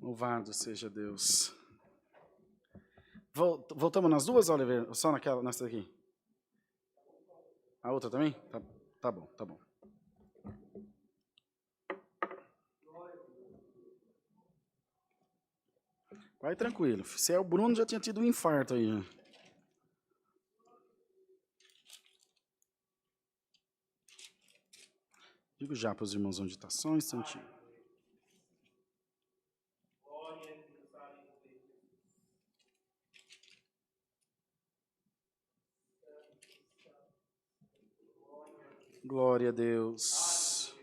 Louvado seja Deus. Voltamos nas duas, Oliver? Só nessa daqui? A outra também? Tá bom, tá bom. Vai tranquilo. Se é o Bruno, já tinha tido um infarto aí. Já. Digo já para os irmãos onde está, só um instantinho. Glória a Deus.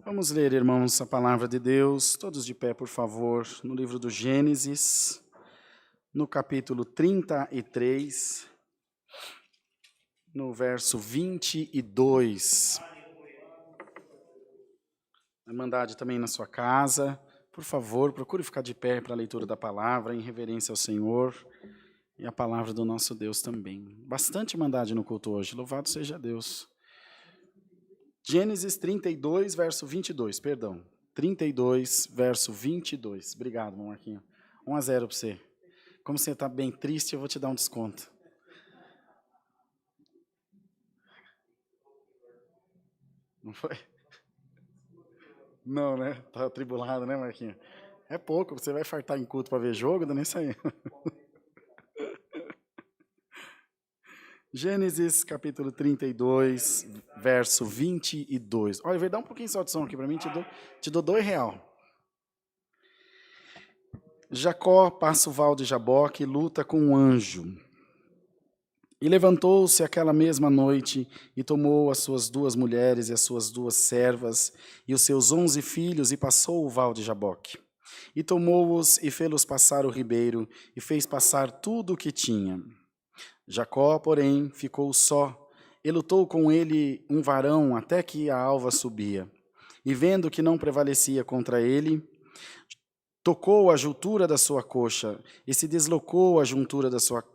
Vamos ler, irmãos, a palavra de Deus, todos de pé, por favor, no livro do Gênesis, no capítulo 33, no verso 22. A Irmandade também na sua casa, por favor, procure ficar de pé para a leitura da palavra, em reverência ao Senhor e a palavra do nosso Deus também. Bastante Irmandade no culto hoje, louvado seja Deus. Gênesis 32, verso 22, perdão. 32, verso 22. Obrigado, meu Marquinho. 1-0 para você. Como você está bem triste, eu vou te dar um desconto. Não foi? Não, né? Tá atribulado, né, Marquinho? É pouco, você vai fartar em culto para ver jogo, dá nem sair. Gênesis capítulo 32, verso 22. Olha, dá um pouquinho só de som aqui para mim, te dou R$2. Jacó passa o val de Jaboque e luta com um anjo. E levantou-se aquela mesma noite e tomou as suas 2 mulheres e as suas 2 servas e os seus 11 filhos e passou o val de Jaboque. E tomou-os e fê-los passar o ribeiro e fez passar tudo o que tinha. Jacó, porém, ficou só, e lutou com ele um varão até que a alva subia. E vendo que não prevalecia contra ele, tocou a juntura da sua coxa, e se deslocou a juntura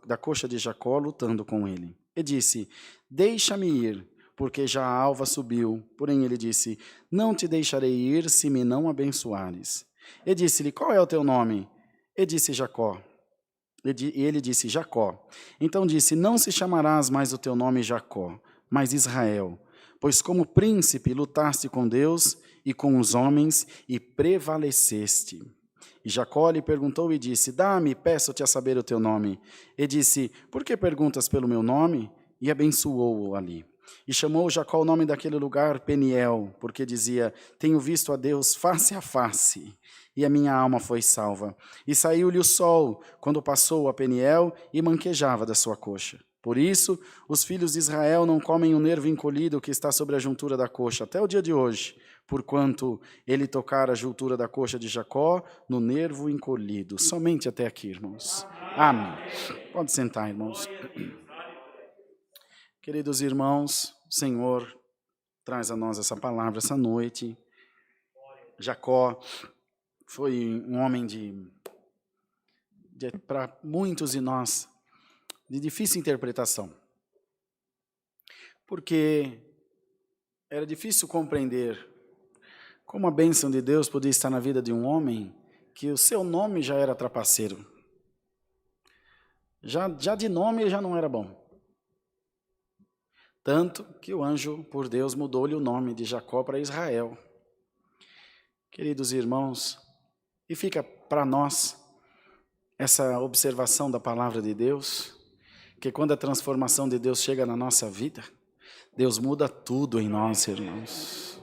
da coxa de Jacó, lutando com ele. E disse, deixa-me ir, porque já a alva subiu. Porém ele disse, não te deixarei ir, se me não abençoares. E disse-lhe, qual é o teu nome? E disse Jacó. E ele disse, Jacó. Então disse, não se chamarás mais o teu nome Jacó, mas Israel, pois como príncipe lutaste com Deus e com os homens e prevaleceste. E Jacó lhe perguntou e disse, dá-me, peço-te a saber o teu nome. E disse, por que perguntas pelo meu nome? E abençoou-o ali. E chamou Jacó o nome daquele lugar Peniel, porque dizia, tenho visto a Deus face a face, e a minha alma foi salva. E saiu-lhe o sol, quando passou a Peniel, e manquejava da sua coxa. Por isso, os filhos de Israel não comem o nervo encolhido que está sobre a juntura da coxa, até o dia de hoje, porquanto ele tocara a juntura da coxa de Jacó no nervo encolhido. Somente até aqui, irmãos. Amém. Pode sentar, irmãos. Queridos irmãos, o Senhor traz a nós essa palavra essa noite. Jacó foi um homem para muitos de nós, de difícil interpretação. Porque era difícil compreender como a bênção de Deus podia estar na vida de um homem que o seu nome já era trapaceiro. Já de nome ele já não era bom. Tanto que o anjo, por Deus, mudou-lhe o nome de Jacó para Israel. Queridos irmãos, e fica para nós essa observação da palavra de Deus, que quando a transformação de Deus chega na nossa vida, Deus muda tudo em nós, irmãos.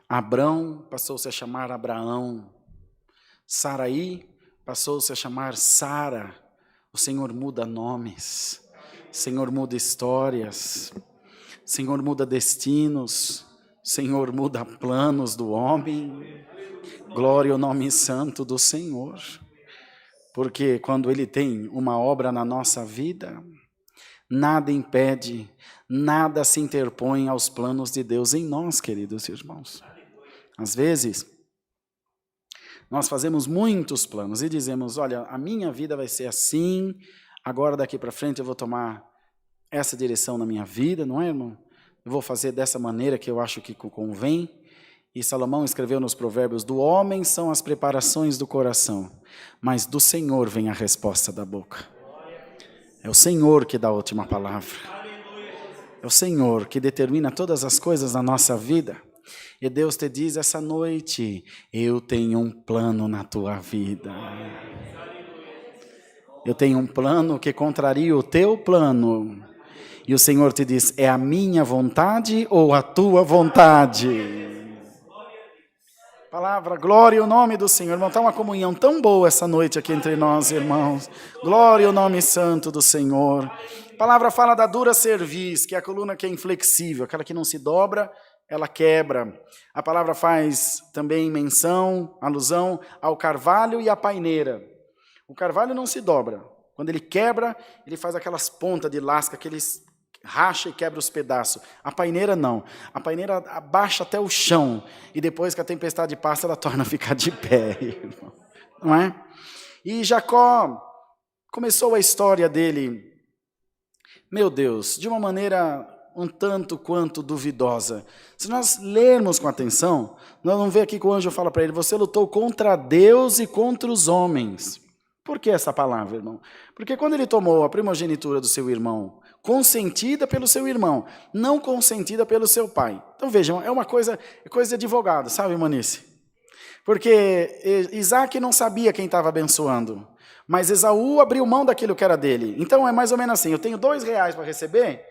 Abrão passou-se a chamar Abraão, Saraí passou-se a chamar Sara. O Senhor muda nomes, o Senhor muda histórias, o Senhor muda destinos, o Senhor muda planos do homem. Glória ao nome santo do Senhor. Porque quando Ele tem uma obra na nossa vida, nada impede, nada se interpõe aos planos de Deus em nós, queridos irmãos. Às vezes, nós fazemos muitos planos e dizemos, olha, a minha vida vai ser assim, agora daqui para frente eu vou tomar essa direção na minha vida, não é, irmão? Eu vou fazer dessa maneira que eu acho que convém. E Salomão escreveu nos Provérbios: do homem são as preparações do coração, mas do Senhor vem a resposta da boca. É o Senhor que dá a última palavra. É o Senhor que determina todas as coisas na nossa vida. E Deus te diz essa noite: eu tenho um plano na tua vida. Eu tenho um plano que contraria o teu plano. E o Senhor te diz: é a minha vontade ou a tua vontade? Palavra, glória ao nome do Senhor. Irmão, está uma comunhão tão boa essa noite aqui entre nós, irmãos. Glória ao nome santo do Senhor. A palavra fala da dura cerviz, que é a coluna que é inflexível, aquela que não se dobra, ela quebra. A palavra faz também menção, alusão ao carvalho e à paineira. O carvalho não se dobra. Quando ele quebra, ele faz aquelas pontas de lasca, aqueles racha e quebra os pedaços. A paineira não. A paineira abaixa até o chão. E depois que a tempestade passa, ela torna a ficar de pé. Não é? E Jacó começou a história dele, meu Deus, de uma maneira um tanto quanto duvidosa. Se nós lermos com atenção, nós vamos ver aqui que o anjo fala para ele: você lutou contra Deus e contra os homens. Por que essa palavra, irmão? Porque quando ele tomou a primogenitura do seu irmão, consentida pelo seu irmão, não consentida pelo seu pai. Então vejam, é coisa de advogado, sabe, Manice? Porque Isaac não sabia quem estava abençoando, mas Esaú abriu mão daquilo que era dele. Então é mais ou menos assim: eu tenho R$2 para receber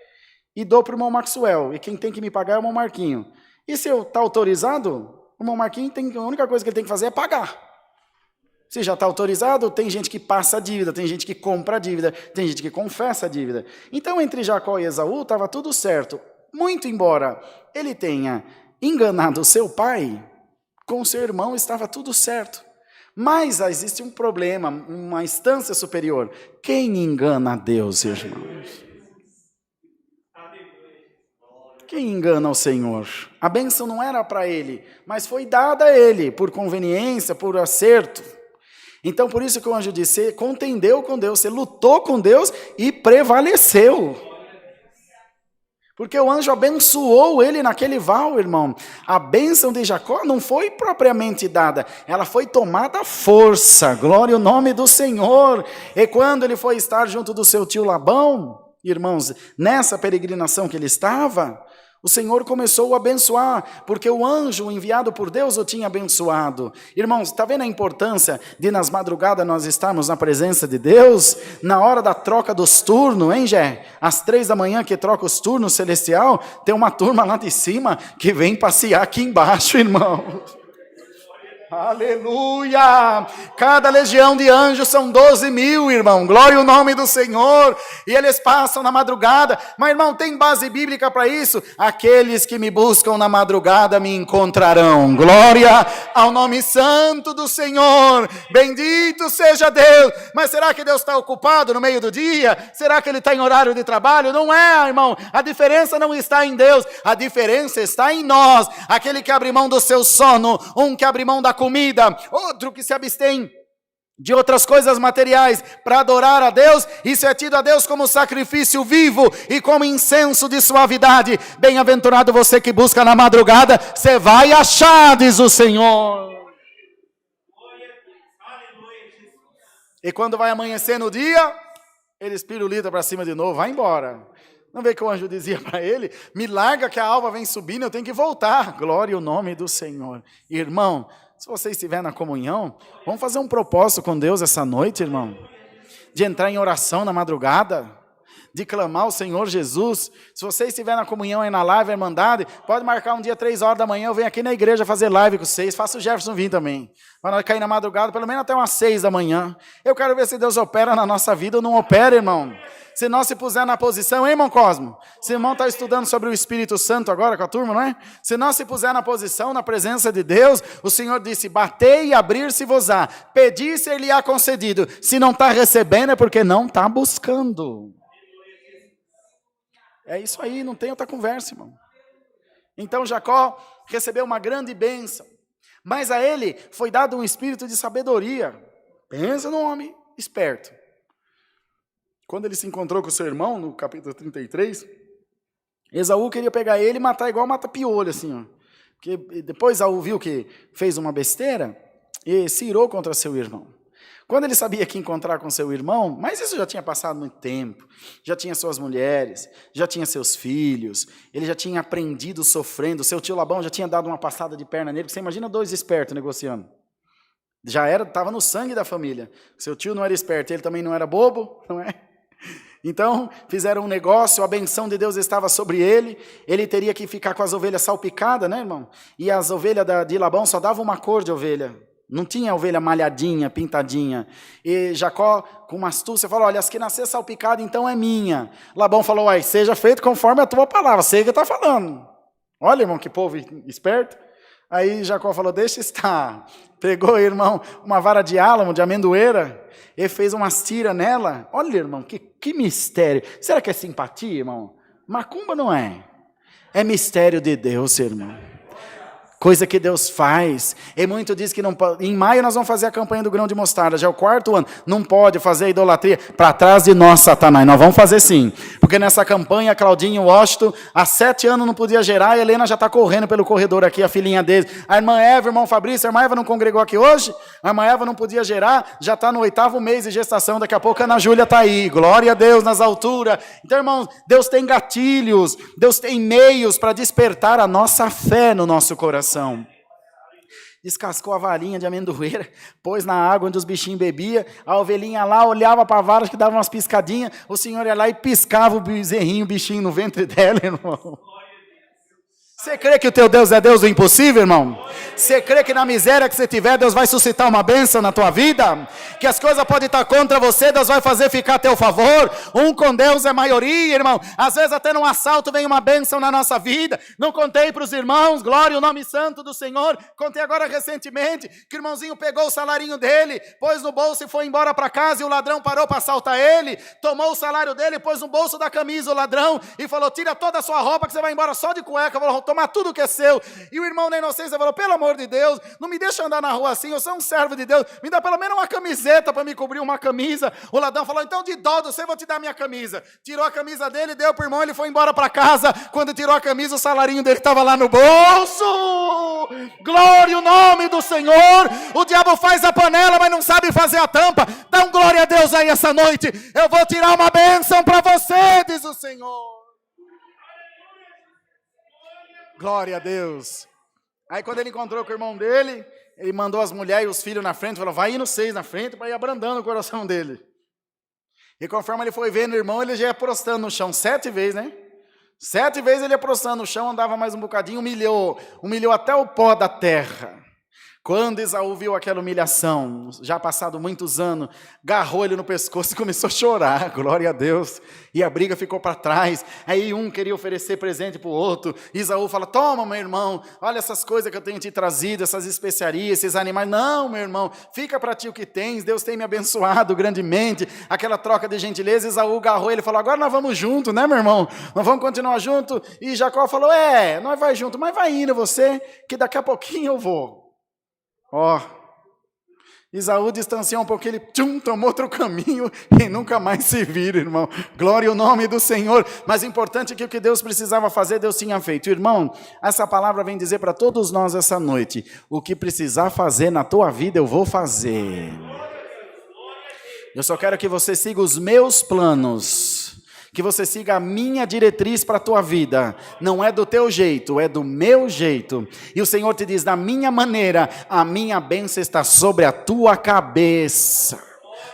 e dou para o irmão Maxwell, e quem tem que me pagar é o irmão Marquinho. E se eu estou autorizado, o irmão Marquinho a única coisa que ele tem que fazer é pagar. Se já está autorizado, tem gente que passa a dívida, tem gente que compra a dívida, tem gente que confessa a dívida. Então, entre Jacó e Esaú, estava tudo certo. Muito embora ele tenha enganado o seu pai, com o seu irmão estava tudo certo. Mas existe um problema, uma instância superior. Quem engana a Deus, irmãos? Quem engana o Senhor? A bênção não era para ele, mas foi dada a ele, por conveniência, por acerto. Então, por isso que o anjo disse: você contendeu com Deus, você lutou com Deus e prevaleceu. Porque o anjo abençoou ele naquele val, irmão. A bênção de Jacó não foi propriamente dada, ela foi tomada à força. Glória ao nome do Senhor. E quando ele foi estar junto do seu tio Labão, irmãos, nessa peregrinação que ele estava, o Senhor começou a abençoar, porque o anjo enviado por Deus o tinha abençoado. Irmãos, está vendo a importância de nas madrugadas nós estarmos na presença de Deus? Na hora da troca dos turnos, hein, Gé? Às 3 da manhã que troca os turnos celestial, tem uma turma lá de cima que vem passear aqui embaixo, irmão. Aleluia! Cada legião de anjos são 12.000, irmão. Glória ao nome do Senhor. E eles passam na madrugada. Mas, irmão, tem base bíblica para isso? Aqueles que me buscam na madrugada me encontrarão. Glória ao nome santo do Senhor. Bendito seja Deus. Mas será que Deus está ocupado no meio do dia? Será que Ele está em horário de trabalho? Não é, irmão. A diferença não está em Deus. A diferença está em nós. Aquele que abre mão do seu sono, um que abre mão da comida, outro que se abstém de outras coisas materiais para adorar a Deus. Isso é tido a Deus como sacrifício vivo e como incenso de suavidade. Bem-aventurado você que busca na madrugada, você vai achar, diz o Senhor. E quando vai amanhecer no dia, ele espirulita para cima de novo, vai embora. Não vê que o anjo dizia para ele: me larga que a alva vem subindo, eu tenho que voltar. Glória ao nome do Senhor. Irmão, se você estiver na comunhão, vamos fazer um propósito com Deus essa noite, irmão. De entrar em oração na madrugada, de clamar ao Senhor Jesus. Se você estiver na comunhão aí na live, Irmandade, pode marcar um dia 3 horas da manhã, eu venho aqui na igreja fazer live com vocês. Faça o Jefferson vir também. Para nós cair na madrugada, pelo menos até umas 6 da manhã. Eu quero ver se Deus opera na nossa vida ou não opera, irmão. Se nós se puser na posição, hein, irmão Cosmo? Se o irmão está estudando sobre o Espírito Santo agora com a turma, não é? Se nós se puser na posição, na presença de Deus, o Senhor disse: batei e abrir-se-vos-á, pedi e ser-lhe-á concedido. Se não está recebendo é porque não está buscando. É isso aí, não tem outra conversa, irmão. Então Jacó recebeu uma grande bênção, mas a ele foi dado um espírito de sabedoria. Pensa no homem esperto. Quando ele se encontrou com o seu irmão, no capítulo 33, Esaú queria pegar ele e matar igual mata piolho, assim, ó. Porque depois Esaú viu que fez uma besteira e se irou contra seu irmão. Quando ele sabia que ia encontrar com seu irmão, mas isso já tinha passado muito tempo, já tinha suas mulheres, já tinha seus filhos, ele já tinha aprendido sofrendo, seu tio Labão já tinha dado uma passada de perna nele, porque você imagina dois espertos negociando. Estava no sangue da família. Seu tio não era esperto, ele também não era bobo, não é? Então, fizeram um negócio, a benção de Deus estava sobre ele, ele teria que ficar com as ovelhas salpicadas, né, irmão? E as ovelhas de Labão só davam uma cor de ovelha, não tinha ovelha malhadinha, pintadinha. E Jacó, com uma astúcia, falou, olha, as que nascer salpicada, então é minha. Labão falou, uai, seja feito conforme a tua palavra, sei que está falando. Olha, irmão, que povo esperto. Aí Jacó falou, deixa estar. Pegou, irmão, uma vara de álamo, de amendoeira, e fez umas tiras nela. Olha, irmão, que mistério. Será que é simpatia, irmão? Macumba não é. É mistério de Deus, irmão. Coisa que Deus faz. E muito diz que não pode. Em maio nós vamos fazer a campanha do grão de mostarda. Já é o 4º ano. Não pode fazer a idolatria. Para trás de nós, Satanás. Nós vamos fazer sim. Porque nessa campanha, Claudinho Washington, há 7 anos não podia gerar. A Helena já está correndo pelo corredor aqui, a filhinha dele. A irmã Eva, o irmão Fabrício. A irmã Eva não congregou aqui hoje? A irmã Eva não podia gerar. Já está no 8º mês de gestação. Daqui a pouco a Ana Júlia está aí. Glória a Deus nas alturas. Então, irmãos, Deus tem gatilhos. Deus tem meios para despertar a nossa fé no nosso coração. Descascou a varinha de amendoeira, pôs na água onde os bichinhos bebiam, a ovelhinha lá olhava para a vara que dava umas piscadinhas, o Senhor ia lá e piscava o bezerrinho, o bichinho no ventre dela, irmão. Você crê que o teu Deus é Deus do impossível, irmão? Você crê que na miséria que você tiver, Deus vai suscitar uma bênção na tua vida? Que as coisas podem estar contra você, Deus vai fazer ficar a teu favor? Um com Deus é maioria, irmão. Às vezes até num assalto vem uma bênção na nossa vida. Não contei para os irmãos, glória ao nome santo do Senhor. Contei agora recentemente que o irmãozinho pegou o salarinho dele, pôs no bolso e foi embora para casa e o ladrão parou para assaltar ele. Tomou o salário dele, pôs no bolso da camisa o ladrão e falou, tira toda a sua roupa que você vai embora só de cueca. Falou, tomar tudo que é seu. E o irmão na inocência falou, pelo amor de Deus, não me deixa andar na rua assim, eu sou um servo de Deus, me dá pelo menos uma camiseta para me cobrir, uma camisa. O ladrão falou, então de dó do céu, vou te dar minha camisa. Tirou a camisa dele, deu para o irmão, ele foi embora para casa. Quando tirou a camisa, o salarinho dele estava lá no bolso. Glória ao nome do Senhor. O diabo faz a panela, mas não sabe fazer a tampa. Dá um glória a Deus aí essa noite. Eu vou tirar uma bênção para você, diz o Senhor. Glória a Deus. Aí quando ele encontrou com o irmão dele, ele mandou as mulheres e os filhos na frente, falou, vai indo 6 na frente, para ir abrandando o coração dele. E conforme ele foi vendo o irmão, ele já ia prostrando no chão 7 vezes, né? 7 vezes ele ia prostrando no chão, andava mais um bocadinho, humilhou até o pó da terra. Quando Esaú viu aquela humilhação, já passado muitos anos, agarrou ele no pescoço e começou a chorar, glória a Deus, e a briga ficou para trás. Aí um queria oferecer presente para o outro, Esaú fala, toma meu irmão, olha essas coisas que eu tenho te trazido, essas especiarias, esses animais. Não meu irmão, fica para ti o que tens, Deus tem me abençoado grandemente. Aquela troca de gentileza, Esaú agarrou ele e falou, agora nós vamos junto, né meu irmão, nós vamos continuar junto. E Jacó falou, nós vai junto, mas vai indo você, que daqui a pouquinho eu vou. Esaú distanciou um pouquinho, ele tomou outro caminho e nunca mais se vira, irmão. Glória ao nome do Senhor. Mas importante é que o que Deus precisava fazer, Deus tinha feito. Irmão, essa palavra vem dizer para todos nós essa noite, o que precisar fazer na tua vida, eu vou fazer. Eu só quero que você siga os meus planos, que você siga a minha diretriz para a tua vida. Não é do teu jeito, é do meu jeito. E o Senhor te diz, da minha maneira, a minha bênção está sobre a tua cabeça.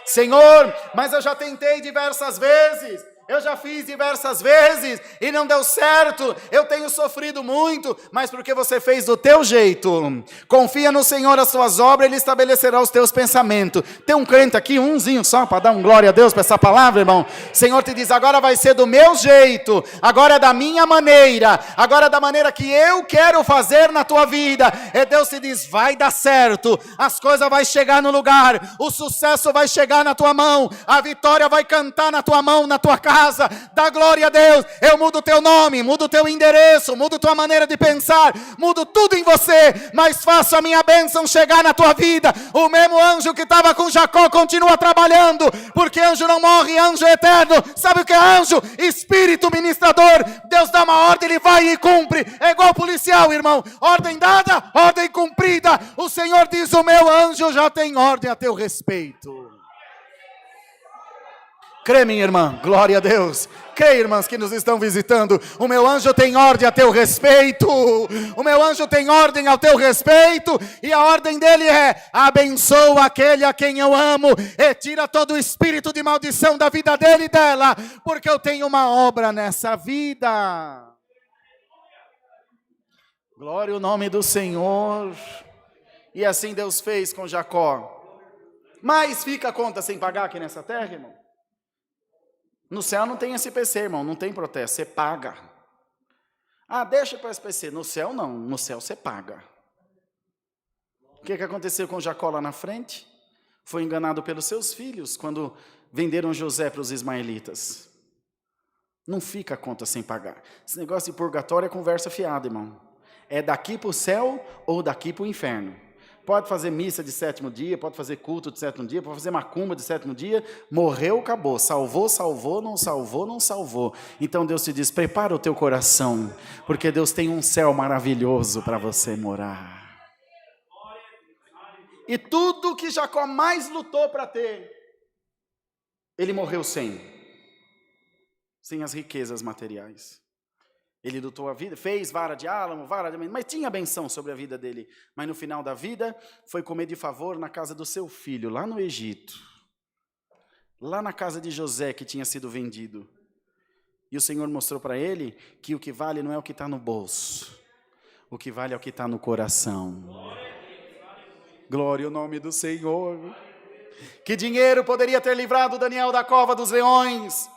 Senhor, mas eu já tentei diversas vezes, eu já fiz diversas vezes e não deu certo, eu tenho sofrido muito, mas porque você fez do teu jeito. Confia no Senhor as suas obras, Ele estabelecerá os teus pensamentos. Tem um crente aqui, umzinho só, para dar um glória a Deus para essa palavra, irmão. O Senhor te diz, agora vai ser do meu jeito, agora é da minha maneira, agora é da maneira que eu quero fazer na tua vida. E Deus te diz, vai dar certo, as coisas vão chegar no lugar, o sucesso vai chegar na tua mão, a vitória vai cantar na tua mão, na tua casa. casa. Dá glória a Deus. Eu mudo o teu nome, mudo o teu endereço, mudo a tua maneira de pensar, mudo tudo em você, mas faço a minha bênção chegar na tua vida. O mesmo anjo que estava com Jacó continua trabalhando, porque anjo não morre, anjo é eterno. Sabe o que é anjo? Espírito ministrador. Deus dá uma ordem, ele vai e cumpre. É igual policial, irmão. Ordem dada, ordem cumprida. O Senhor diz: o meu anjo já tem ordem a teu respeito. Crê, minha irmã, glória a Deus. Crê, irmãs que nos estão visitando. O meu anjo tem ordem a teu respeito. O meu anjo tem ordem ao teu respeito. E a ordem dele é: abençoa aquele a quem eu amo. E tira todo o espírito de maldição da vida dele e dela. Porque eu tenho uma obra nessa vida. Glória ao nome do Senhor. E assim Deus fez com Jacó. Mas fica a conta sem pagar aqui nessa terra, irmão? No céu não tem SPC, irmão, não tem protesto, você paga. Ah, deixa para o SPC. No céu não, no céu você paga. O que aconteceu com Jacó lá na frente? Foi enganado pelos seus filhos quando venderam José para os ismaelitas. Não fica a conta sem pagar. Esse negócio de purgatório é conversa fiada, irmão. É daqui para o céu ou daqui para o inferno. Pode fazer missa de 7º dia, pode fazer culto de 7º dia, pode fazer macumba de 7º dia, morreu, acabou. Salvou, salvou, não salvou, não salvou. Então Deus te diz: prepara o teu coração, porque Deus tem um céu maravilhoso para você morar. E tudo que Jacó mais lutou para ter, ele morreu sem as riquezas materiais. Ele lutou a vida, fez vara de álamo, mas tinha benção sobre a vida dele. Mas no final da vida, foi comer de favor na casa do seu filho, lá no Egito. Lá na casa de José, que tinha sido vendido. E o Senhor mostrou para ele que o que vale não é o que está no bolso. O que vale é o que está no coração. Glória ao nome do Senhor. Que dinheiro poderia ter livrado Daniel da cova dos leões?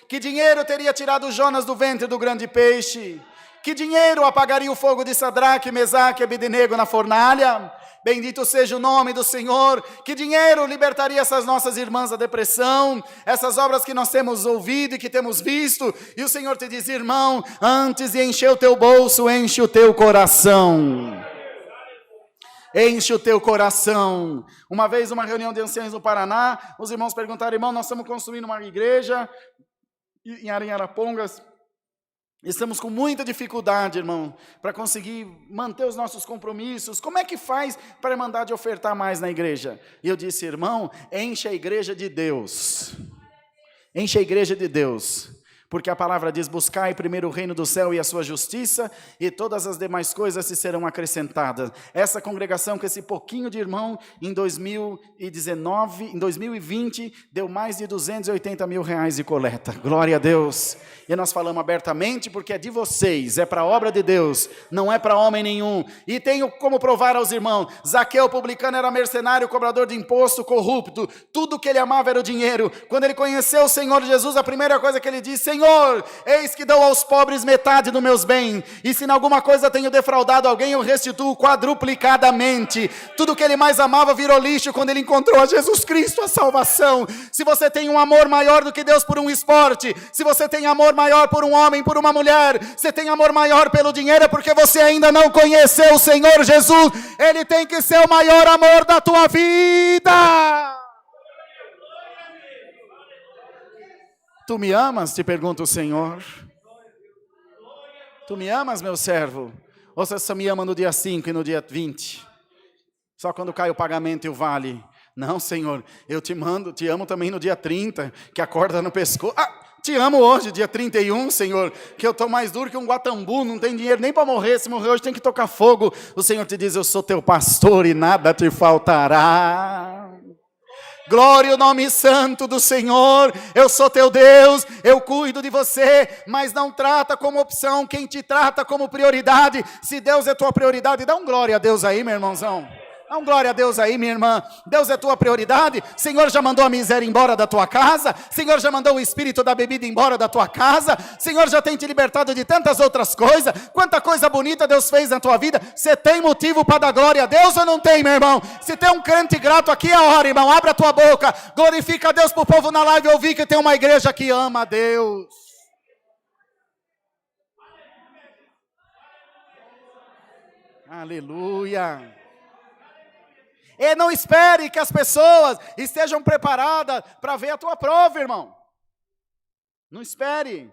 Que dinheiro teria tirado Jonas do ventre do grande peixe? Que dinheiro apagaria o fogo de Sadraque, Mesaque e Abednego na fornalha? Bendito seja o nome do Senhor. Que dinheiro libertaria essas nossas irmãs da depressão? Essas obras que nós temos ouvido e que temos visto. E o Senhor te diz: irmão, antes de encher o teu bolso, enche o teu coração. Enche o teu coração. Uma vez, uma reunião de anciãos no Paraná, os irmãos perguntaram: irmão, nós estamos construindo uma igreja em Arapongas, estamos com muita dificuldade, irmão, para conseguir manter os nossos compromissos. Como é que faz para a Irmandade ofertar mais na igreja? E eu disse: irmão, enche a igreja de Deus. Enche a igreja de Deus. Porque a palavra diz: buscai primeiro o reino do céu e a sua justiça, e todas as demais coisas se serão acrescentadas. Essa congregação, com esse pouquinho de irmão, em 2020, deu mais de 280 mil reais de coleta. Glória a Deus. E nós falamos abertamente, porque é de vocês, é para a obra de Deus, não é para homem nenhum. E tenho como provar aos irmãos: Zaqueu, publicano, era mercenário, cobrador de imposto, corrupto. Tudo que ele amava era o dinheiro. Quando ele conheceu o Senhor Jesus, a primeira coisa que ele disse: Senhor, eis que dou aos pobres metade dos meus bens, e se em alguma coisa tenho defraudado alguém, eu restituo quadruplicadamente. Tudo que ele mais amava virou lixo quando ele encontrou a Jesus Cristo, a salvação. Se você tem um amor maior do que Deus por um esporte, se você tem amor maior por um homem, por uma mulher, você tem amor maior pelo dinheiro, é porque você ainda não conheceu o Senhor Jesus. Ele tem que ser o maior amor da tua vida. Tu me amas? Te pergunta o Senhor. Tu me amas, meu servo? Ou você só me ama no dia 5 e no dia 20? Só quando cai o pagamento e o vale? Não, Senhor, eu te amo também no dia 30, que acorda no pescoço. Te amo hoje, dia 31, Senhor, que eu estou mais duro que um guatambu, não tem dinheiro nem para morrer. Se morrer hoje tem que tocar fogo. O Senhor te diz: eu sou teu pastor e nada te faltará. Glória ao nome santo do Senhor. Eu sou teu Deus, eu cuido de você, mas não trata como opção quem te trata como prioridade. Se Deus é tua prioridade, dá um glória a Deus aí, meu irmãozão. Dá um glória a Deus aí, minha irmã. Deus é tua prioridade. Senhor já mandou a miséria embora da tua casa. Senhor já mandou o espírito da bebida embora da tua casa. Senhor já tem te libertado de tantas outras coisas. Quanta coisa bonita Deus fez na tua vida. Você tem motivo para dar glória a Deus ou não tem, meu irmão? Se tem um crente grato aqui, é a hora, irmão. Abre a tua boca. Glorifica a Deus para o povo na live ouvir que tem uma igreja que ama a Deus. Aleluia. E não espere que as pessoas estejam preparadas para ver a tua prova, irmão. Não espere.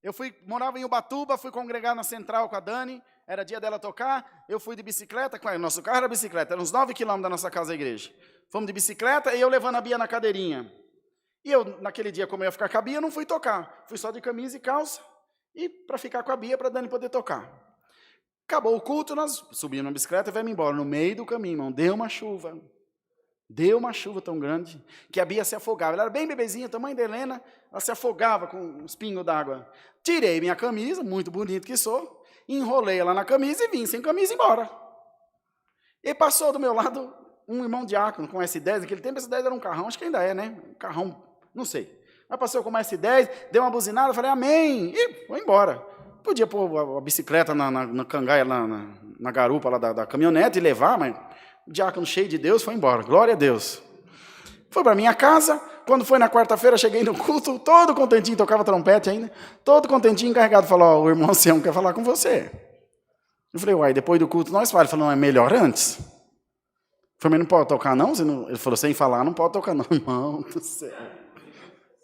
Eu morava em Ubatuba, fui congregar na Central com a Dani, era dia dela tocar, eu fui de bicicleta, nosso carro era bicicleta, era uns 9 quilômetros da nossa casa à igreja. Fomos de bicicleta e eu levando a Bia na cadeirinha. E eu, naquele dia, como eu ia ficar com a Bia, não fui tocar. Fui só de camisa e calça, e para ficar com a Bia, para a Dani poder tocar. Acabou o culto, nós subimos na bicicleta e viemos embora. No meio do caminho, irmão, deu uma chuva. Deu uma chuva tão grande que a Bia se afogava. Ela era bem bebezinha, tamanho da Helena, ela se afogava com uns pingos d'água. Tirei minha camisa, muito bonito que sou, enrolei ela na camisa e vim sem camisa embora. E passou do meu lado um irmão diácono com S10, naquele tempo S10 era um carrão, acho que ainda é, né? Um carrão, não sei. Mas passou com uma S10, deu uma buzinada, falei, amém, e foi embora. Podia pôr a bicicleta na cangaia, na garupa lá da caminhonete e levar, mas o diácono cheio de Deus foi embora. Glória a Deus. Fui para minha casa. Quando foi na quarta-feira, cheguei no culto, todo contentinho, tocava trompete ainda, todo contentinho, encarregado. Falou, o irmão Sião quer falar com você. Eu falei, uai, depois do culto nós falamos. Ele falou, não, é melhor antes. Eu falei, mas não pode tocar não? Ele falou, sem falar, não pode tocar não. Irmão do céu.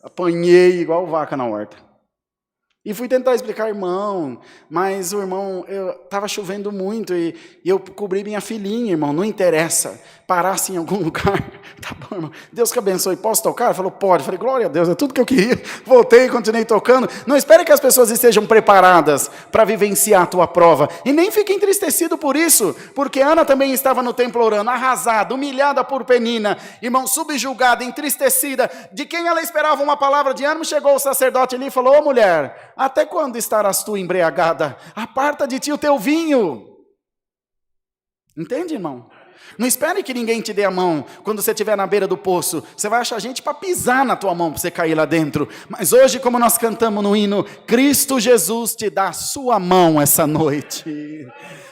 Apanhei igual vaca na horta. E fui tentar explicar, irmão, mas o irmão, estava chovendo muito e eu cobri minha filhinha, irmão, não interessa, parasse em algum lugar, tá bom, irmão, Deus que abençoe, posso tocar? Ele falou, pode, eu falei, glória a Deus, é tudo que eu queria, voltei e continuei tocando. Não espere que as pessoas estejam preparadas para vivenciar a tua prova, e nem fique entristecido por isso, porque Ana também estava no templo orando, arrasada, humilhada por Penina, irmão, subjugada, entristecida, de quem ela esperava uma palavra de ânimo, chegou o sacerdote ali e falou, ô mulher, até quando estarás tu embriagada? Aparta de ti o teu vinho. Entende, irmão? Não espere que ninguém te dê a mão quando você estiver na beira do poço. Você vai achar gente para pisar na tua mão para você cair lá dentro. Mas hoje, como nós cantamos no hino, Cristo Jesus te dá a sua mão essa noite.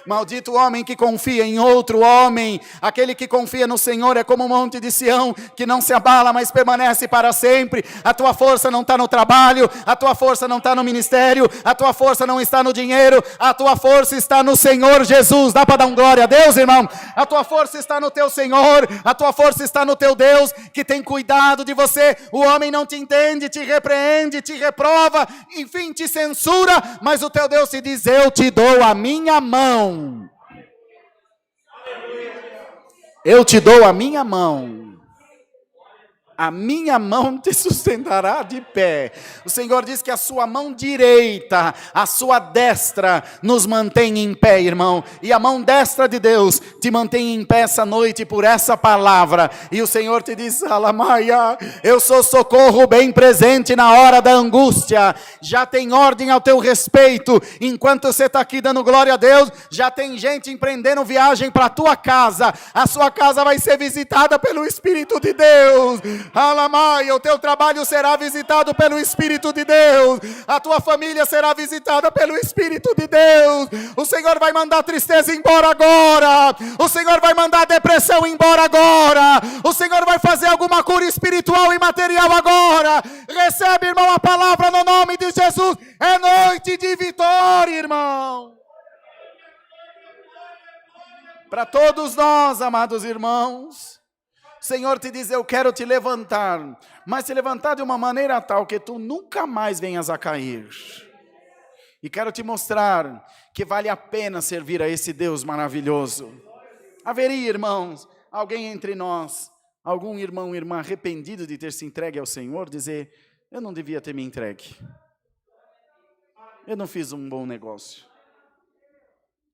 Maldito o homem que confia em outro homem. Aquele que confia no Senhor é como o monte de Sião, que não se abala, mas permanece para sempre. A tua força não está no trabalho, a tua força não está no ministério, a tua força não está no dinheiro, a tua força está no Senhor Jesus. Dá para dar um glória a Deus, irmão? A tua força está no teu Senhor, a tua força está no teu Deus, que tem cuidado de você. O homem não te entende, te repreende, te reprova, enfim, te censura, mas o teu Deus te diz, eu te dou a minha mão. Eu te dou a minha mão. A minha mão te sustentará de pé. O Senhor diz que a sua mão direita, a sua destra nos mantém em pé, irmão. E a mão destra de Deus te mantém em pé essa noite por essa palavra. E o Senhor te diz, Alamaia, eu sou socorro bem presente na hora da angústia. Já tem ordem ao teu respeito. Enquanto você está aqui dando glória a Deus, já tem gente empreendendo viagem para a tua casa. A sua casa vai ser visitada pelo Espírito de Deus. Alamaia, o teu trabalho será visitado pelo Espírito de Deus, a tua família será visitada pelo Espírito de Deus. O Senhor vai mandar tristeza embora agora, o Senhor vai mandar depressão embora agora, o Senhor vai fazer alguma cura espiritual e material agora. Recebe, irmão, a palavra no nome de Jesus. É noite de vitória, irmão. Para todos nós, amados irmãos, o Senhor te diz, eu quero te levantar, mas te levantar de uma maneira tal que tu nunca mais venhas a cair. E quero te mostrar que vale a pena servir a esse Deus maravilhoso. Haveria, irmãos, alguém entre nós, algum irmão ou irmã arrependido de ter se entregue ao Senhor, dizer, eu não devia ter me entregue. Eu não fiz um bom negócio.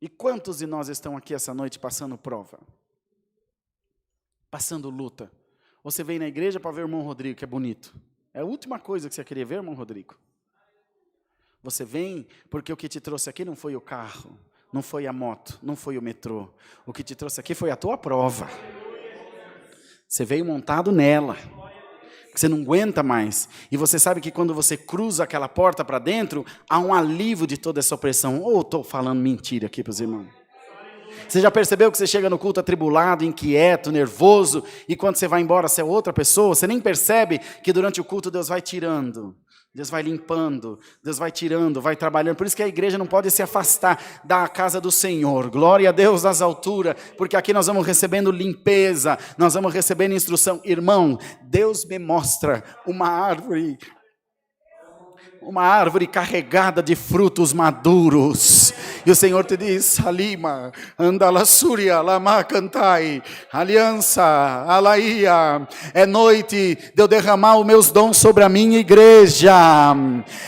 E quantos de nós estão aqui essa noite passando prova? Passando luta. Você vem na igreja para ver o irmão Rodrigo, que é bonito. É a última coisa que você queria ver, irmão Rodrigo. Você vem porque o que te trouxe aqui não foi o carro, não foi a moto, não foi o metrô. O que te trouxe aqui foi a tua prova. Você veio montado nela. Você não aguenta mais. E você sabe que quando você cruza aquela porta para dentro, há um alívio de toda essa opressão. Ou estou falando mentira aqui para os irmãos? Você já percebeu que você chega no culto atribulado, inquieto, nervoso, e quando você vai embora você é outra pessoa? Você nem percebe que durante o culto Deus vai tirando, Deus vai limpando, Deus vai tirando, vai trabalhando. Por isso que a igreja não pode se afastar da casa do Senhor. Glória a Deus nas alturas, porque aqui nós vamos recebendo limpeza, nós vamos recebendo instrução. Irmão, Deus me mostra uma árvore carregada de frutos maduros. E o Senhor te diz: Salima, andalassúria, lama cantai, aliança, alaia. É noite de eu derramar os meus dons sobre a minha igreja.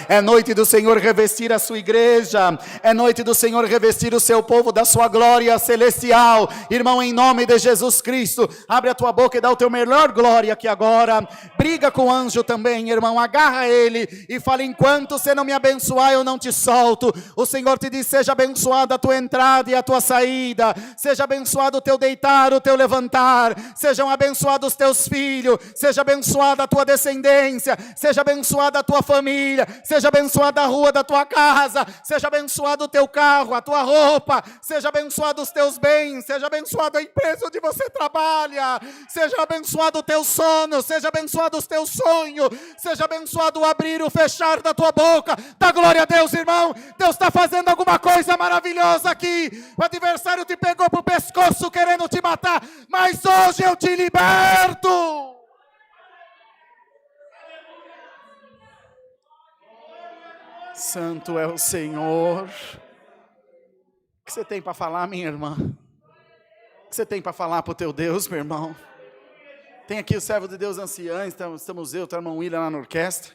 É noite do Senhor revestir a sua igreja. É noite do Senhor revestir o seu povo da sua glória celestial. Irmão, em nome de Jesus Cristo, abre a tua boca e dá o teu melhor glória aqui agora. Briga com o anjo também, irmão. Agarra ele e fala: enquanto você não me abençoar, eu não te solto. O Senhor te diz: seja abençoada a tua entrada e a tua saída, seja abençoado o teu deitar, o teu levantar, sejam abençoados os teus filhos, seja abençoada a tua descendência, seja abençoada a tua família, seja abençoada a rua da tua casa, seja abençoado o teu carro, a tua roupa, seja abençoado os teus bens, seja abençoado a empresa onde você trabalha, seja abençoado o teu sono, seja abençoado os teus sonhos, seja abençoado o abrir e o fechar da tua boca. Dá glória a Deus, irmão. Deus está fazendo alguma coisa maravilhosa aqui. O adversário te pegou pro pescoço querendo te matar, mas hoje eu te liberto. Santo é o Senhor. O que você tem para falar, minha irmã? O que você tem para falar para o teu Deus, meu irmão? Tem aqui o servo de Deus anciães, estamos eu, o irmão William lá na orquestra.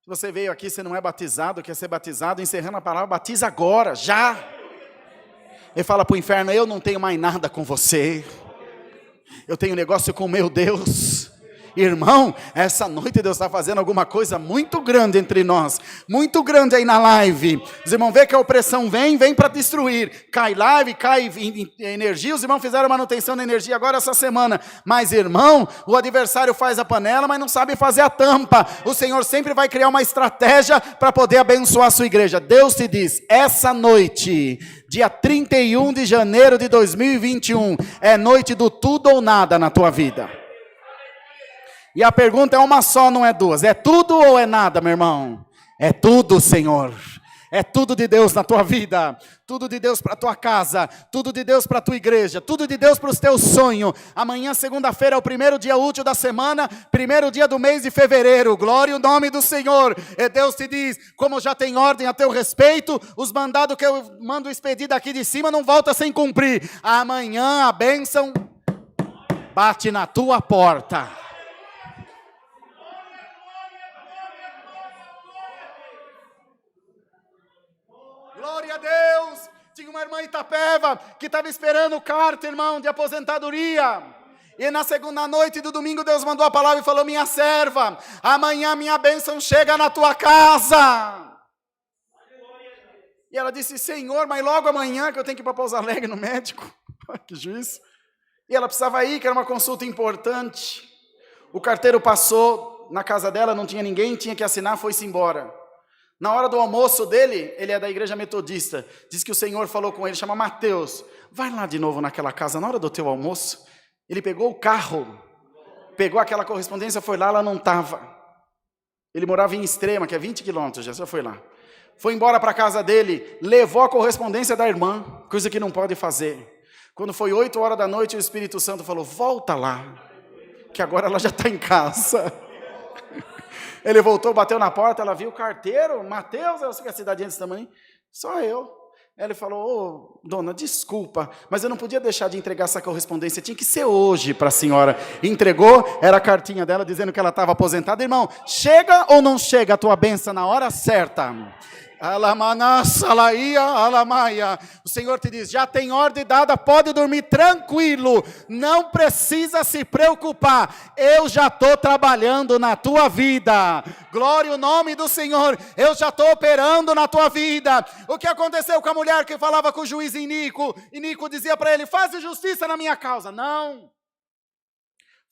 Se você veio aqui, você não é batizado, quer ser batizado, encerrando a palavra, batiza agora, já. Ele fala para o inferno: eu não tenho mais nada com você, eu tenho negócio com o meu Deus. Irmão, essa noite Deus está fazendo alguma coisa muito grande entre nós, muito grande aí na live. Os irmãos vê que a opressão vem para destruir, cai live, cai energia. Os irmãos fizeram manutenção da energia agora essa semana, mas irmão, o adversário faz a panela, mas não sabe fazer a tampa. O Senhor sempre vai criar uma estratégia para poder abençoar a sua igreja. Deus te diz: essa noite, dia 31 de janeiro de 2021, é noite do tudo ou nada na tua vida. E a pergunta é uma só, não é duas. É tudo ou é nada, meu irmão? É tudo, Senhor. É tudo de Deus na tua vida. Tudo de Deus para a tua casa. Tudo de Deus para a tua igreja. Tudo de Deus para os teus sonhos. Amanhã, segunda-feira, é o primeiro dia útil da semana. Primeiro dia do mês de fevereiro. Glória ao nome do Senhor. E Deus te diz: como já tem ordem a teu respeito, os mandados que eu mando expedir daqui de cima não volta sem cumprir. Amanhã a bênção bate na tua porta. Glória a Deus. Tinha uma irmã em Itapeva que estava esperando carta, irmão, de aposentadoria. E na segunda noite do domingo Deus mandou a palavra e falou: minha serva, amanhã minha bênção chega na tua casa. E ela disse: Senhor, mas logo amanhã que eu tenho que ir para Pouso Alegre no médico. Que juízo. E ela precisava ir, que era uma consulta importante. O carteiro passou na casa dela, não tinha ninguém, tinha que assinar, foi-se embora. Na hora do almoço dele, ele é da igreja metodista, diz que o Senhor falou com ele, chama Mateus: vai lá de novo naquela casa, na hora do teu almoço. Ele pegou o carro, pegou aquela correspondência, foi lá, ela não estava. Ele morava em Extrema, que é 20 quilômetros, já foi lá. Foi embora para a casa dele, levou a correspondência da irmã, coisa que não pode fazer. Quando foi 8 horas da noite, o Espírito Santo falou: volta lá, que agora ela já está em casa. Ele voltou, bateu na porta, ela viu o carteiro, Mateus, ela fica cidadinha desse tamanho, só eu. Ele falou: ô, dona, desculpa, mas eu não podia deixar de entregar essa correspondência, tinha que ser hoje para a senhora. Entregou, era a cartinha dela dizendo que ela estava aposentada. Irmão, chega ou não chega a tua bênção na hora certa? O Senhor te diz, já tem ordem dada, pode dormir tranquilo, não precisa se preocupar, eu já estou trabalhando na tua vida, glória ao nome do Senhor, eu já estou operando na tua vida. O que aconteceu com a mulher que falava com o juiz Inico? Inico dizia para ele, faz justiça na minha causa. Não.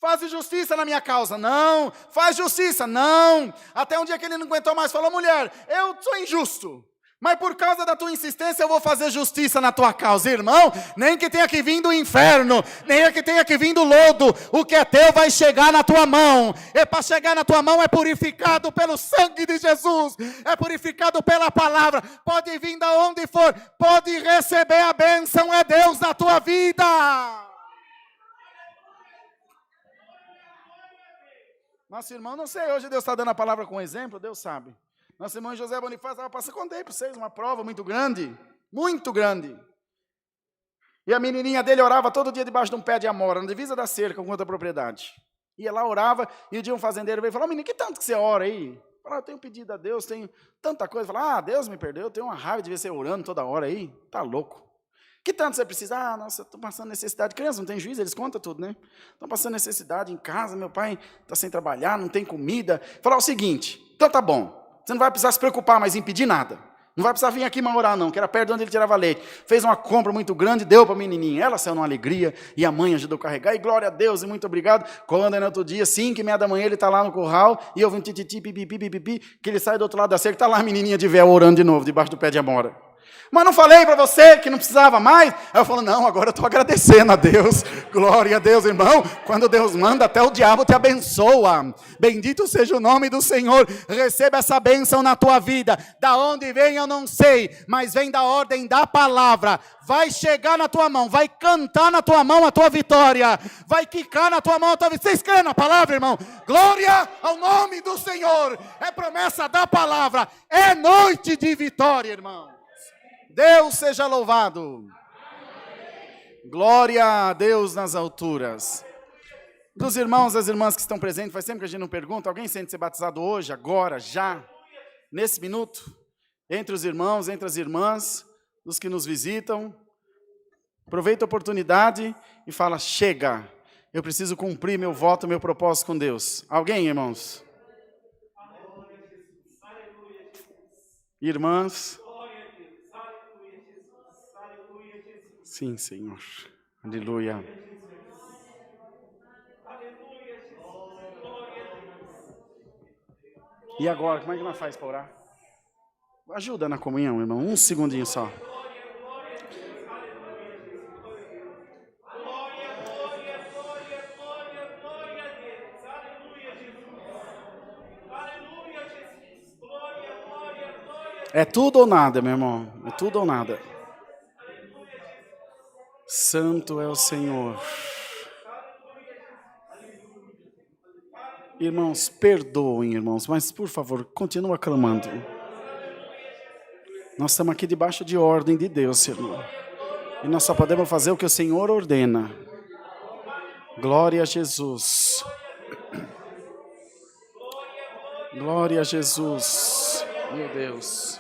Faz justiça na minha causa. Não. Faz justiça. Não. Até um dia que ele não aguentou mais, falou, mulher, eu sou injusto, mas por causa da tua insistência eu vou fazer justiça na tua causa. Irmão, nem que tenha que vir do inferno, nem que tenha que vir do lodo, o que é teu vai chegar na tua mão. E para chegar na tua mão é purificado pelo sangue de Jesus, é purificado pela palavra. Pode vir de onde for, pode receber a bênção, é Deus na tua vida. Nosso irmão, não sei, hoje Deus está dando a palavra com exemplo, Deus sabe. Nosso irmão José Bonifácio estava passando, contei para vocês, uma prova muito grande, muito grande. E a menininha dele orava todo dia debaixo de um pé de amora, na divisa da cerca com outra propriedade. Ia lá, orava, e um dia um fazendeiro veio e falou, menino, que tanto que você ora aí? Falei, eu tenho pedido a Deus, tenho tanta coisa. Falei, Deus me perdeu, eu tenho uma raiva de ver você orando toda hora aí, tá louco. Que tanto você precisa? Nossa, estou passando necessidade. Criança não tem juízo, eles contam tudo, né? Estou passando necessidade em casa, meu pai está sem trabalhar, não tem comida. Falar o seguinte, então tá bom, você não vai precisar se preocupar mais em pedir nada. Não vai precisar vir aqui mais orar não, que era perto de onde ele tirava leite. Fez uma compra muito grande, deu para a menininha. Ela saiu numa alegria e a mãe ajudou a carregar. E glória a Deus e muito obrigado. Quando é no outro dia, 5:30 da manhã, ele está lá no curral e eu vi um tititi, pipipi, pipipi, que ele sai do outro lado da cerca, está lá a menininha de véu orando de novo, debaixo do pé de amora. Mas não falei para você que não precisava mais? Aí eu falo, não, agora eu estou agradecendo a Deus. Glória a Deus, irmão. Quando Deus manda, até o diabo te abençoa. Bendito seja o nome do Senhor. Receba essa bênção na tua vida. Da onde vem eu não sei, mas vem da ordem da palavra. Vai chegar na tua mão, vai cantar na tua mão a tua vitória. Vai quicar na tua mão a tua vitória. Vocês creem na palavra, irmão? Glória ao nome do Senhor. É promessa da palavra. É noite de vitória, irmão. Deus seja louvado. Glória a Deus nas alturas. Dos irmãos, das irmãs que estão presentes, faz tempo que a gente não pergunta, alguém sente ser batizado hoje, agora, já, nesse minuto? Entre os irmãos, entre as irmãs, dos que nos visitam. Aproveita a oportunidade e fala, chega, eu preciso cumprir meu voto, meu propósito com Deus. Alguém, irmãos? Irmãs? Sim, Senhor. Aleluia. E agora, como é que nós faz para orar? Ajuda na comunhão, irmão. Um segundinho só. É tudo ou nada, meu irmão. É tudo ou nada. Santo é o Senhor. Irmãos, perdoem, irmãos, mas por favor, continua clamando. Nós estamos aqui debaixo de ordem de Deus, irmão. E nós só podemos fazer o que o Senhor ordena. Glória a Jesus. Glória a Jesus. Meu Deus.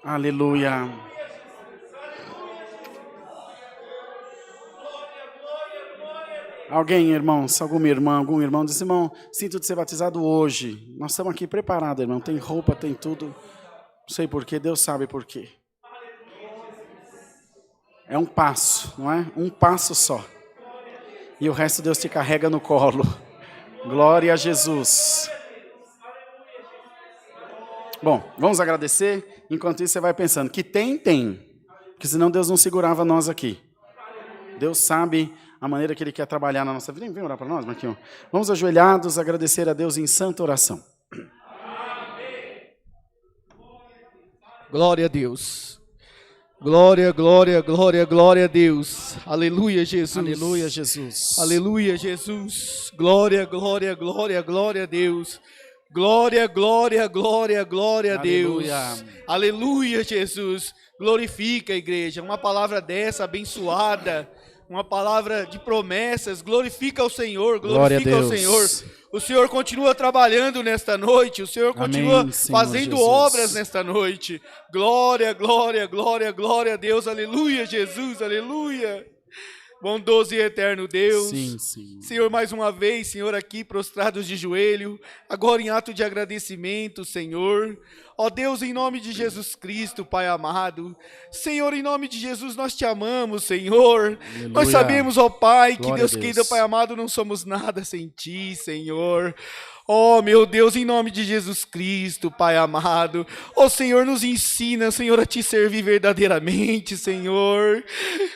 Aleluia. Alguém, irmãos, algum irmão diz, irmão, sinto de ser batizado hoje. Nós estamos aqui preparados, irmão. Tem roupa, tem tudo. Não sei porquê, Deus sabe porquê. É um passo, não é? Um passo só. E o resto Deus te carrega no colo. Glória a Jesus. Bom, vamos agradecer. Enquanto isso você vai pensando, que tem. Porque senão Deus não segurava nós aqui. Deus sabe a maneira que Ele quer trabalhar na nossa vida. Vem orar para nós, Marquinhos. Vamos ajoelhados, agradecer a Deus em santa oração. Glória a Deus. Glória, glória, glória, glória a Deus. Aleluia, Jesus. Aleluia, Jesus. Aleluia, Jesus. Glória, glória, glória, glória a Deus. Glória, glória, glória, glória a Deus. Aleluia, Jesus. Glorifica a igreja. Uma palavra dessa abençoada. uma palavra de promessas. Glorifica o Senhor, Glória a glorifica o Deus. Senhor. O Senhor continua trabalhando nesta noite, o Senhor continua Amém, Senhor fazendo Jesus. obras nesta noite. Glória, glória, glória, glória a Deus, aleluia, Jesus, aleluia. Bondoso e eterno Deus. Sim, sim. Senhor, mais uma vez, Senhor, aqui prostrados de joelho, agora em ato de agradecimento, Senhor. Ó Deus, em nome de Jesus Cristo, Pai amado. Senhor, em nome de Jesus, nós te amamos, Senhor. Aleluia. Nós sabemos, ó Pai, que Glória Deus a Deus. querido, Pai amado, não somos nada sem Ti, Senhor. Oh, meu Deus, em nome de Jesus Cristo, Pai amado. Oh, Senhor, nos ensina, Senhor, a Te servir verdadeiramente, Senhor.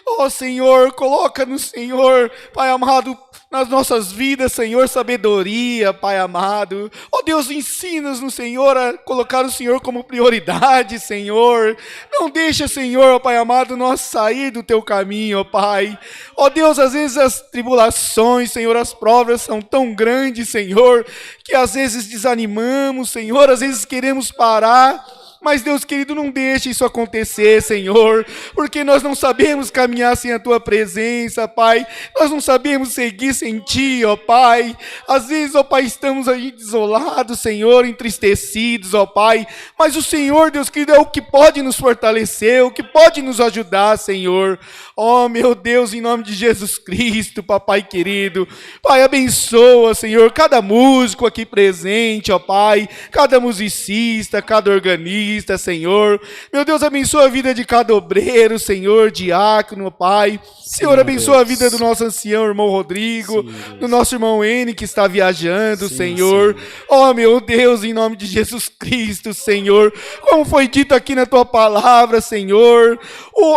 Oh, Senhor, coloca-nos, Senhor, Pai amado, nas nossas vidas, Senhor, sabedoria, Pai amado. Oh, Deus, ensina-nos, Senhor, a colocar o Senhor como prioridade, Senhor. Não deixa, Senhor, oh, Pai amado, nós sair do Teu caminho, oh, Pai. Oh, Deus, às vezes as tribulações, Senhor, as provas são tão grandes, Senhor, que às vezes desanimamos, Senhor, às vezes queremos parar, mas Deus querido, não deixe isso acontecer, Senhor, porque nós não sabemos caminhar sem a Tua presença, Pai, nós não sabemos seguir sem Ti, ó Pai, às vezes, ó Pai, estamos aí desolados, Senhor, entristecidos, ó Pai, mas o Senhor, Deus querido, é o que pode nos fortalecer, o que pode nos ajudar, Senhor, ó meu Deus, em nome de Jesus Cristo, Papai querido, Pai, abençoa, Senhor, cada músico aqui presente, ó Pai, cada musicista, cada organista, Senhor. Meu Deus, abençoa a vida de cada obreiro, Senhor, diácono, Pai. Senhor, abençoa a vida do nosso ancião irmão Rodrigo, do nosso irmão N que está viajando, Senhor. Oh, meu Deus, em nome de Jesus Cristo, Senhor. Como foi dito aqui na Tua palavra, Senhor,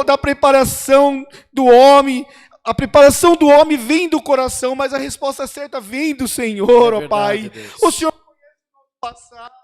da preparação do homem. A preparação do homem vem do coração, mas a resposta certa vem do Senhor, ó Pai. O Senhor conhece o passado.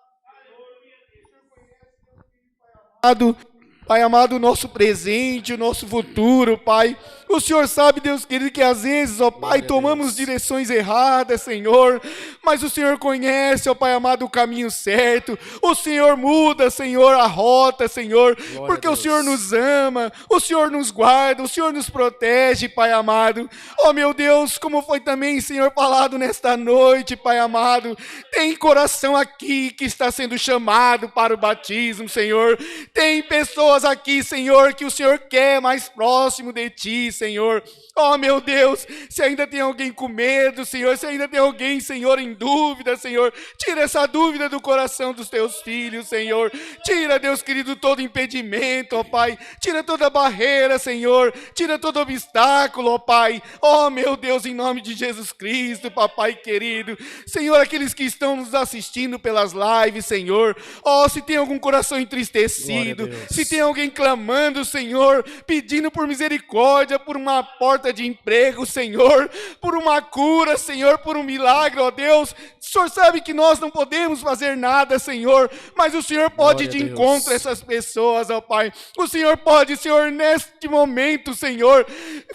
Pai amado, o nosso presente, o nosso futuro, Pai. O Senhor sabe, Deus querido, que às vezes, ó Pai, tomamos direções erradas, Senhor, mas o Senhor conhece, ó Pai amado, o caminho certo. O Senhor muda, Senhor, a rota, Senhor, porque o Senhor nos ama, o Senhor nos guarda, o Senhor nos protege, Pai amado. Ó meu Deus, como foi também, Senhor, falado nesta noite, Pai amado, tem coração aqui que está sendo chamado para o batismo, Senhor. Tem pessoas aqui, Senhor, que o Senhor quer mais próximo de Ti, Senhor. Oh, meu Deus, se ainda tem alguém com medo, Senhor, se ainda tem alguém, Senhor, em dúvida, Senhor, tira essa dúvida do coração dos Teus filhos, Senhor. Tira, Deus querido, todo impedimento, ó Pai. Tira toda barreira, Senhor. Tira todo obstáculo, ó Pai. Oh, meu Deus, em nome de Jesus Cristo, Papai querido. Senhor, aqueles que estão nos assistindo pelas lives, Senhor. Oh, se tem algum coração entristecido, se tem alguém clamando, Senhor, pedindo por misericórdia, por uma porta de emprego, Senhor, por uma cura, Senhor, por um milagre, ó Deus. O Senhor sabe que nós não podemos fazer nada, Senhor, mas o Senhor pode ir de encontro a essas pessoas, ó Pai. O Senhor pode, Senhor, neste momento, Senhor,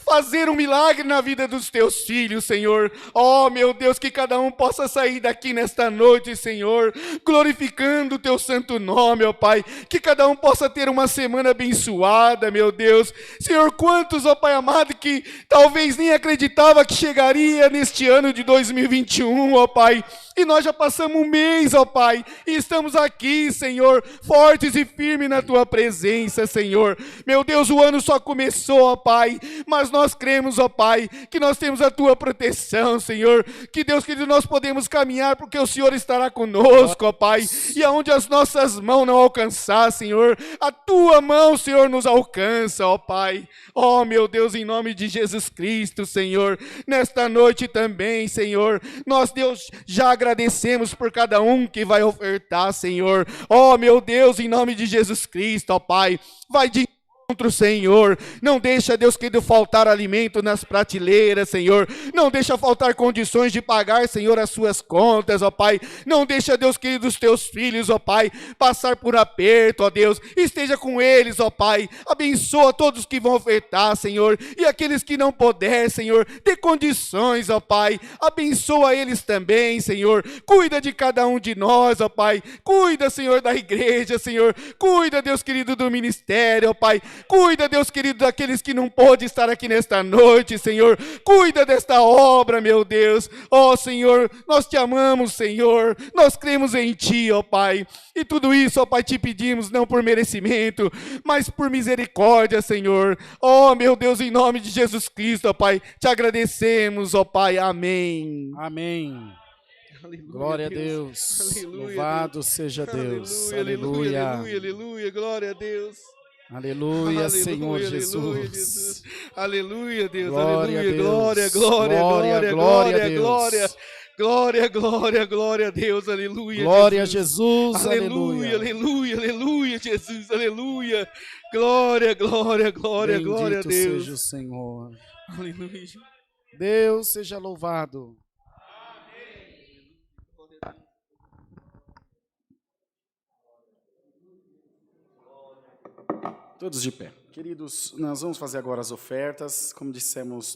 fazer um milagre na vida dos Teus filhos, Senhor. Ó, meu Deus, que cada um possa sair daqui nesta noite, Senhor, glorificando o Teu santo nome, ó Pai. Que cada um possa ter uma semana abençoada, meu Deus. Senhor, quantos, ó Pai amado, que talvez nem acreditava que chegaria neste ano de 2021, ó Pai. E nós já passamos um mês, ó Pai, e estamos aqui, Senhor, fortes e firmes na Tua presença, Senhor. Meu Deus, o ano só começou, ó Pai, mas nós cremos, ó Pai, que nós temos a Tua proteção, Senhor. Que Deus querido, nós podemos caminhar porque o Senhor estará conosco, ó Pai. E aonde as nossas mãos não alcançar, Senhor, a Tua mão, Senhor, nos alcança, ó Pai. Ó, meu Deus, em nome de Jesus Cristo, Senhor, nesta noite também, Senhor, nós, Deus, já agradecemos por cada um que vai ofertar, Senhor. Ó, meu Deus, em nome de Jesus Cristo, ó Pai, vai de encontro, Senhor. Não deixa, Deus querido, faltar alimento nas prateleiras, Senhor. Não deixa faltar condições de pagar, Senhor, as suas contas, ó Pai. Não deixa, Deus querido, os Teus filhos, ó Pai, passar por aperto, ó Deus. Esteja com eles, ó Pai. Abençoa todos que vão ofertar, Senhor. E aqueles que não puder, Senhor, dê condições, ó Pai. Abençoa eles também, Senhor. Cuida de cada um de nós, ó Pai. Cuida, Senhor, da igreja, Senhor. Cuida, Deus querido, do ministério, ó Pai. Cuida, Deus querido, daqueles que não pôde estar aqui nesta noite, Senhor. Cuida desta obra, meu Deus. Ó Senhor, nós te amamos, Senhor. Nós cremos em Ti, ó Pai. E tudo isso, ó Pai, te pedimos não por merecimento, mas por misericórdia, Senhor. Ó meu Deus, em nome de Jesus Cristo, ó Pai, te agradecemos, ó Pai. Amém. Amém. Aleluia, Glória a Deus. Aleluia, Louvado seja Deus. Aleluia, Aleluia. aleluia, aleluia. Glória a Deus. Aleluia, Senhor Aleluia, Jesus. Aleluia, Deus. Glória a Aleluia. Deus. Glória, glória, Glória, glória, glória a glória, Deus. glória. Glória, glória, glória a Deus. Aleluia. Glória a Jesus. Aleluia, aleluia, aleluia, Jesus. Aleluia. Glória, glória, glória, glória a Bendito Deus. seja o Senhor. Aleluia. Deus seja louvado. Todos de pé. Queridos, nós vamos fazer agora as ofertas, como dissemos no